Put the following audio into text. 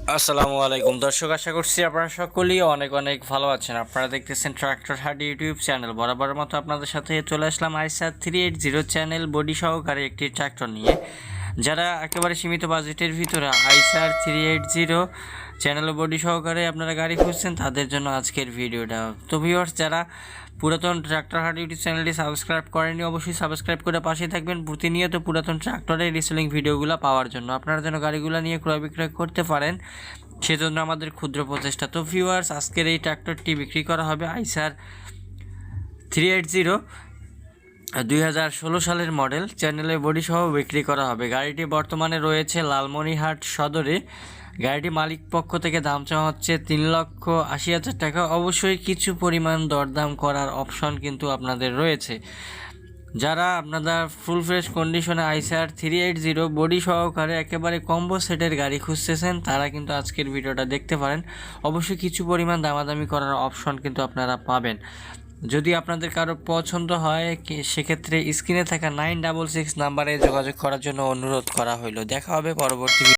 আসসালামু আলাইকুম দর্শক, আশা করছি আপনারা সকলেই অনেক অনেক ভালো আছেন। আপনারা দেখতেছেন ট্রাক্টর হাট ইউটিউব চ্যানেল। বরাবরের মতো আপনাদের সাথে চলে আসলাম আইসার 380 চ্যানেল বডি সহকারে একটি ট্রাক্টর নিয়ে। যারা একেবারে সীমিত বাজেটের ভিতরে আইসার 380 চ্যানেল বডি সহকারে আপনারা গাড়ি খুঁজছেন, তাদের জন্য আজকের ভিডিওটা। তো ভিউয়ার্স, যারা পুরাতন ট্রাক্টর হাট ইউটিউব চ্যানেলটি সাবস্ক্রাইব করেনি, অবশ্যই সাবস্ক্রাইব করে পাশে থাকবেন প্রতিনিয়ত পুরাতন ট্রাক্টরের রিসেলিং ভিডিওগুলো পাওয়ার জন্য। আপনারা যেন গাড়িগুলো নিয়ে ক্রয় বিক্রয় করতে পারেন, সেজন্য আমাদের ক্ষুদ্র প্রচেষ্টা। তো ভিউয়ার্স, আজকের এই ট্রাক্টরটি বিক্রি করা হবে আইসার 380 2016 সালের মডেল, চ্যানেলের বডি সহ বিক্রি করা হবে। গাড়িটি বর্তমানে রয়েছে লালমনিরহাট সদরে। গাড়িটি মালিক পক্ষ থেকে দাম চাওয়া হচ্ছে 3,80,000 টাকা। অবশ্যই কিছু পরিমাণ দরদাম করার অপশন কিন্তু আপনাদের রয়েছে। যারা আপনারা ফুল ফ্রেশ কন্ডিশনে আইসার 380 বডি সহকারে একেবারে কম্বো সেটের গাড়ি খুঁজতেছেন, তারা কিন্তু আজকের ভিডিওটা দেখতে পারেন। অবশ্যই কিছু পরিমাণ দামাদামি করার অপশন কিন্তু আপনারা পাবেন। যদি আপনাদের কারো পছন্দ হয়, সেক্ষেত্রে স্ক্রিনে থাকা 966 নাম্বারে যোগাযোগ করার জন্য অনুরোধ করা হলো। দেখা হবে পরবর্তী